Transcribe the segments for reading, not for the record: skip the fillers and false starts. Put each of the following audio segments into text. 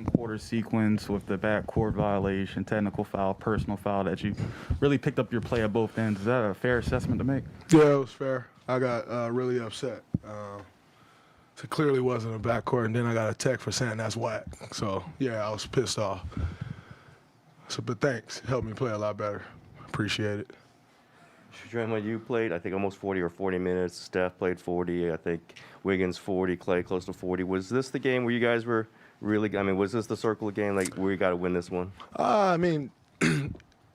second quarter sequence with the backcourt violation, technical foul, personal foul, that you really picked up your play at both ends. Is that a fair assessment to make? Yeah, it was fair. I got really upset. It clearly wasn't a backcourt, and then I got a text for saying that's whack. So, yeah, I was pissed off. So, but thanks. It helped me play a lot better. Appreciate it. Draymond, you played, I think, almost 40 minutes. Steph played 40. I think Wiggins 40, Clay close to 40. Was this the game where you guys were really, was this the circle of game, like, where you got to win this one?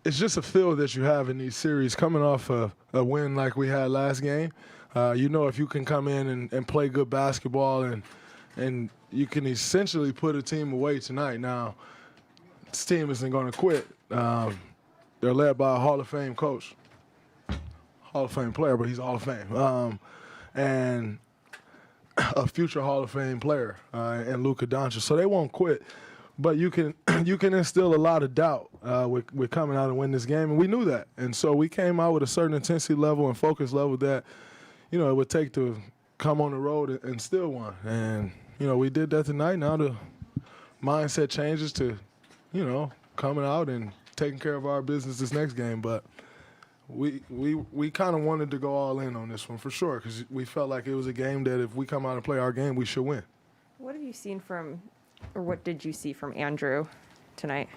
It's just a feel that you have in these series coming off a win like we had last game. If you can come in and play good basketball and you can essentially put a team away tonight. Now, this team isn't going to quit. They're led by a Hall of Fame coach. Hall of Fame player, but he's a Hall of Fame. And a future Hall of Fame player in Luka Doncic. So they won't quit. But you can instill a lot of doubt with coming out and win this game, and we knew that. And so we came out with a certain intensity level and focus level that, it would take to come on the road and still win. And, we did that tonight. Now the mindset changes to, coming out and taking care of our business this next game. But we kind of wanted to go all in on this one for sure because we felt like it was a game that if we come out and play our game, we should win. What have you seen or what did you see from Andrew tonight?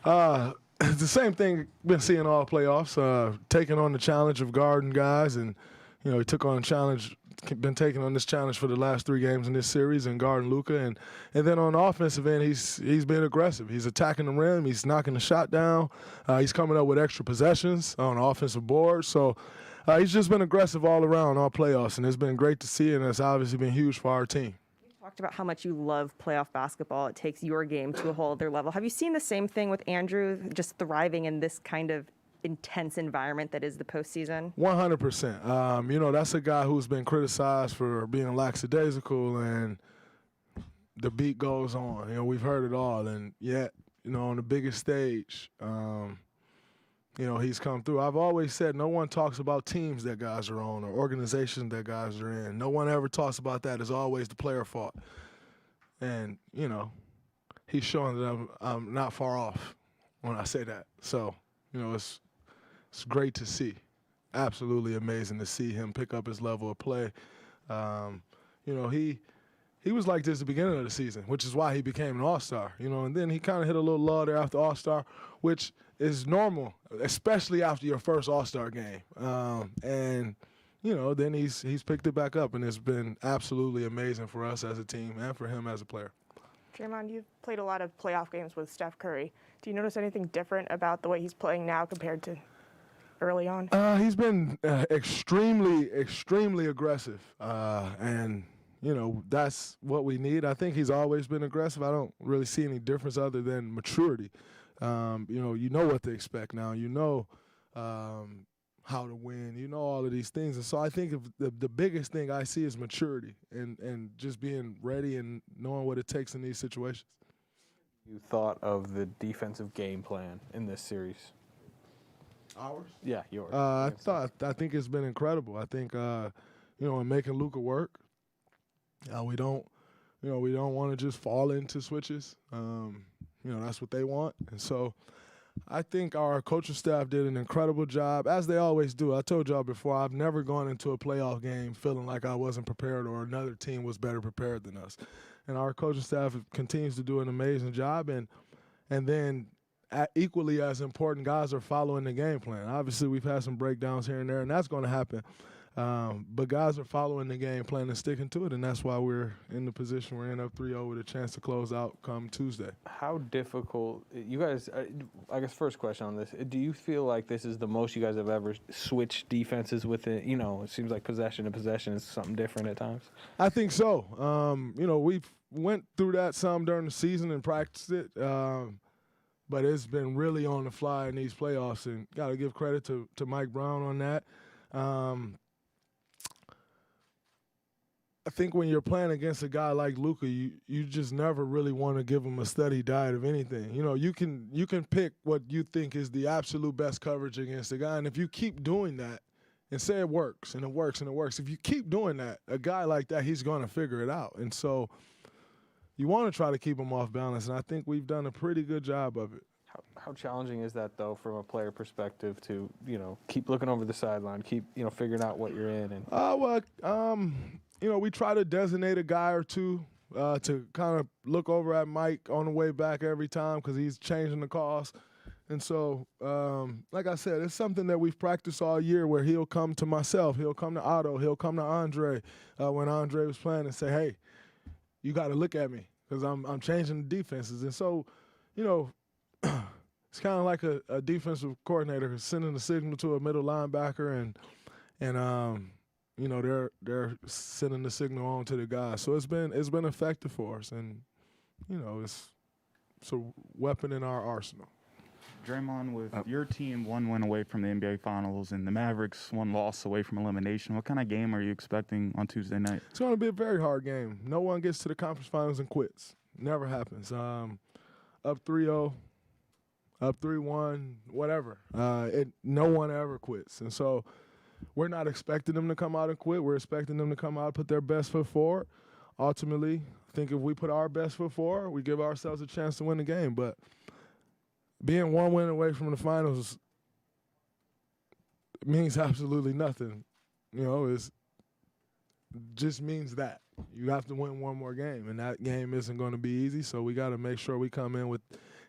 It's the same thing been seeing all playoffs, taking on the challenge of guarding guys, and he took on a challenge, been taking on this challenge for the last 3 games in this series and guarding Luka, and then on the offensive end, he's been aggressive. He's attacking the rim, he's knocking the shot down, he's coming up with extra possessions on the offensive board. So he's just been aggressive all around all playoffs, and it's been great to see, and it's obviously been huge for our team. Talked about how much you love playoff basketball. It takes your game to a whole other level. Have you seen the same thing with Andrew, just thriving in this kind of intense environment that is the postseason? 100%. That's a guy who's been criticized for being lackadaisical, and the beat goes on. We've heard it all, and yet, on the biggest stage, he's come through. I've always said no one talks about teams that guys are on or organizations that guys are in. No one ever talks about that. It's always the player fault. And, he's showing that I'm not far off when I say that. So, it's great to see. Absolutely amazing to see him pick up his level of play. He was like this at the beginning of the season, which is why he became an all-star, and then he kind of hit a little lull there after all-star, which is normal, especially after your first all-star game. Then he's picked it back up, and it's been absolutely amazing for us as a team and for him as a player. Draymond, you've played a lot of playoff games with Steph Curry. Do you notice anything different about the way he's playing now compared to early on? He's been extremely, extremely aggressive, and that's what we need. I think he's always been aggressive. I don't really see any difference other than maturity. You know what to expect now. How to win. All of these things. And so I think the biggest thing I see is maturity and just being ready and knowing what it takes in these situations. You thought of the defensive game plan in this series? Ours? Yeah, yours. I think it's been incredible. I think in making Luka work. We don't want to just fall into switches. That's what they want. And so I think our coaching staff did an incredible job, as they always do. I told y'all before, I've never gone into a playoff game feeling like I wasn't prepared or another team was better prepared than us. And our coaching staff continues to do an amazing job. And then equally as important, guys are following the game plan. Obviously, we've had some breakdowns here and there, and that's going to happen. But guys are following the game plan and sticking to it, and that's why we're in the position we're in, up 3-0 with a chance to close out come Tuesday. How difficult, you guys, I guess first question on this, do you feel like this is the most you guys have ever switched defenses with it? It seems like possession to possession is something different at times. I think so. We've went through that some during the season and practiced it, but it's been really on the fly in these playoffs, and got to give credit to Mike Brown on that. I think when you're playing against a guy like Luka, you just never really want to give him a steady diet of anything. You can pick what you think is the absolute best coverage against a guy, and if you keep doing that and say it works and it works and it works, if you keep doing that, a guy like that, he's going to figure it out. And so, you want to try to keep them off balance, and I think we've done a pretty good job of it. How challenging is that, though, from a player perspective to, keep looking over the sideline, keep, figuring out what you're in? We try to designate a guy or two to kind of look over at Mike on the way back every time because he's changing the calls. And so, like I said, it's something that we've practiced all year where he'll come to myself, he'll come to Otto, he'll come to Andre when Andre was playing and say, hey, you got to look at me because I'm changing the defenses. And so, it's kind of like a defensive coordinator sending a signal to a middle linebacker and they're sending the signal on to the guys. So it's been effective for us, and it's a weapon in our arsenal. Draymond, with your team one win away from the NBA Finals and the Mavericks one loss away from elimination, what kind of game are you expecting on Tuesday night? It's going to be a very hard game. No one gets to the conference finals and quits. Never happens. Up 3-0, up 3-1, whatever. No one ever quits. And so we're not expecting them to come out and quit. We're expecting them to come out and put their best foot forward. Ultimately, I think if we put our best foot forward, we give ourselves a chance to win the game. But being one win away from the finals means absolutely nothing. It just means that. You have to win one more game, and that game isn't going to be easy, so we got to make sure we come in with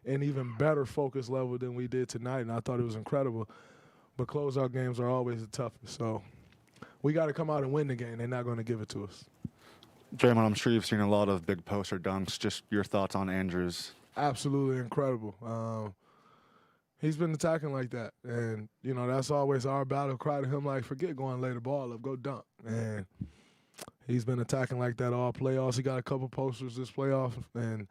an even better focus level than we did tonight, and I thought it was incredible. But closeout games are always the toughest, so we got to come out and win the game. They're not going to give it to us. Draymond, I'm sure you've seen a lot of big poster dunks. Just your thoughts on Andrews. Absolutely incredible. He's been attacking like that, and that's always our battle cry to him. Like, forget going lay the ball up, go dunk. And he's been attacking like that all playoffs. He got a couple posters this playoff, and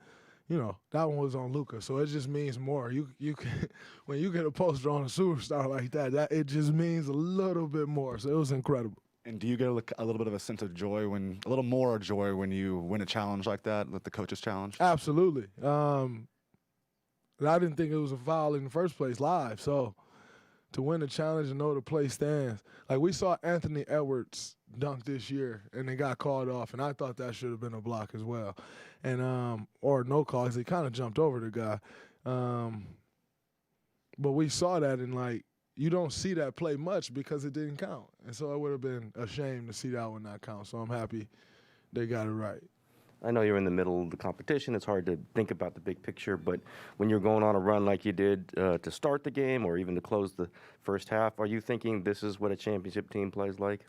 that one was on Luka. So it just means more. You can, when you get a poster on a superstar like that it just means a little bit more. So it was incredible. And do you get a little bit of a sense of joy a little more joy when you win a challenge like that, with the coach's challenge? Absolutely. I didn't think it was a foul in the first place live. So to win the challenge and know the play stands. Like, we saw Anthony Edwards dunk this year, and they got called off, and I thought that should have been a block as well. And or no call, because he kind of jumped over the guy. But we saw that, and, you don't see that play much because it didn't count. And so it would have been a shame to see that one not count. So I'm happy they got it right. I know you're in the middle of the competition. It's hard to think about the big picture, but when you're going on a run like you did to start the game or even to close the first half, are you thinking this is what a championship team plays like?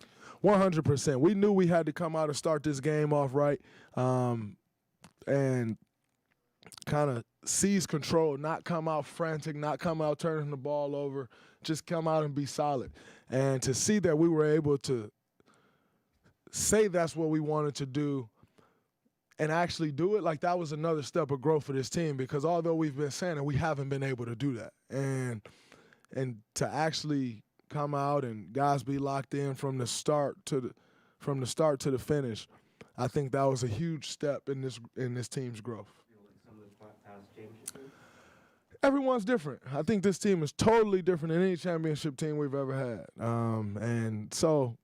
100%. We knew we had to come out and start this game off right and kind of seize control, not come out frantic, not come out turning the ball over, just come out and be solid. And to see that we were able to say that's what we wanted to do and actually do it, that was another step of growth for this team, because although we've been saying it, we haven't been able to do that. And to actually come out and guys be locked in from the start to the finish, I think that was a huge step in this team's growth. Everyone's different. I think this team is totally different than any championship team we've ever had. And so,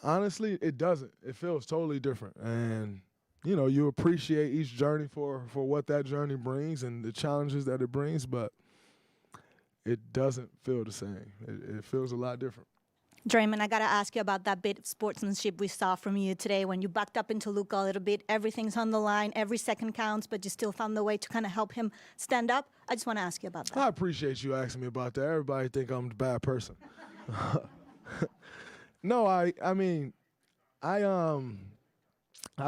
honestly, it doesn't. It feels totally different. And you appreciate each journey for what that journey brings and the challenges that it brings, but it doesn't feel the same. It feels a lot different. Draymond, I got to ask you about that bit of sportsmanship we saw from you today when you backed up into Luka a little bit. Everything's on the line. Every second counts, but you still found the way to kind of help him stand up. I just want to ask you about that. I appreciate you asking me about that. Everybody think I'm the bad person. No, I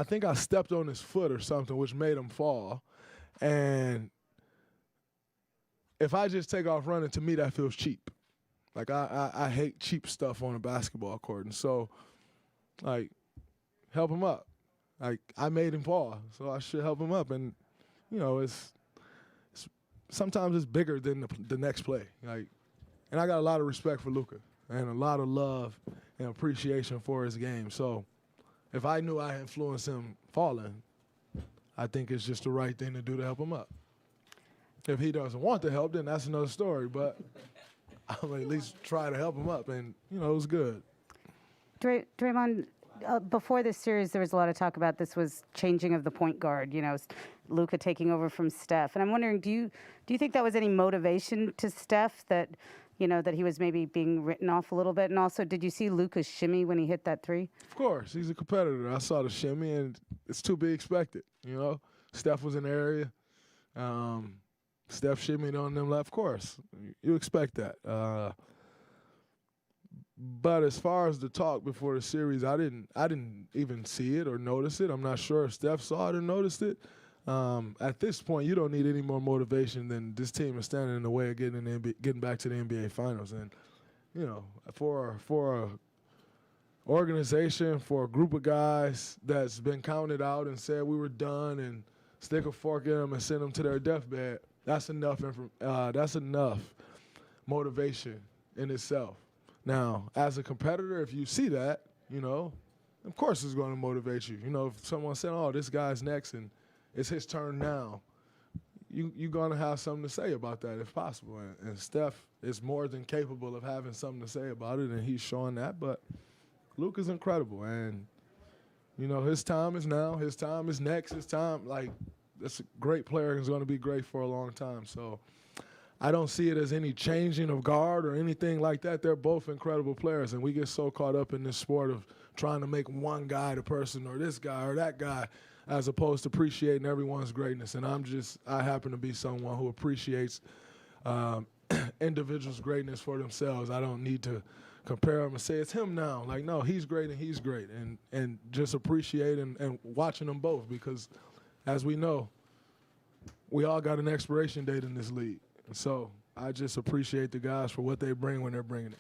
think I stepped on his foot or something, which made him fall. And if I just take off running, to me, that feels cheap. I hate cheap stuff on a basketball court. And so, help him up. I made him fall, so I should help him up. And, it's sometimes it's bigger than the next play. And I got a lot of respect for Luka and a lot of love and appreciation for his game. So if I knew I influenced him falling, I think it's just the right thing to do to help him up. If he doesn't want the help, then that's another story. But I'll at least try to help him up, and, it was good. Draymond, before this series, there was a lot of talk about this was changing of the point guard. Luka taking over from Steph, and I'm wondering, do you think that was any motivation to Steph that, that he was maybe being written off a little bit? And also, did you see Luka's shimmy when he hit that three? Of course, he's a competitor. I saw the shimmy, and it's to be expected. Steph was in the area. Steph shimmied on them left. Of course, you expect that. But as far as the talk before the series, I didn't even see it or notice it. I'm not sure if Steph saw it or noticed it. At this point, you don't need any more motivation than this team is standing in the way of getting back to the NBA Finals. And for a organization, for a group of guys that's been counted out and said we were done and stick a fork in them and send them to their deathbed, that's enough. That's enough motivation in itself. Now, as a competitor, if you see that, of course it's going to motivate you. If someone said, "Oh, this guy's next and it's his turn now," you're going to have something to say about that if possible. And Steph is more than capable of having something to say about it, and he's showing that. But Luke is incredible, and his time is now. His time is next. His time, that's a great player and is going to be great for a long time. So I don't see it as any changing of guard or anything like that. They're both incredible players, and we get so caught up in this sport of trying to make one guy the person or this guy or that guy as opposed to appreciating everyone's greatness. And I happen to be someone who appreciates individuals' greatness for themselves. I don't need to compare them and say it's him now. No, he's great and he's great. And just appreciate and watching them both because, as we know, we all got an expiration date in this league. So I just appreciate the guys for what they bring when they're bringing it.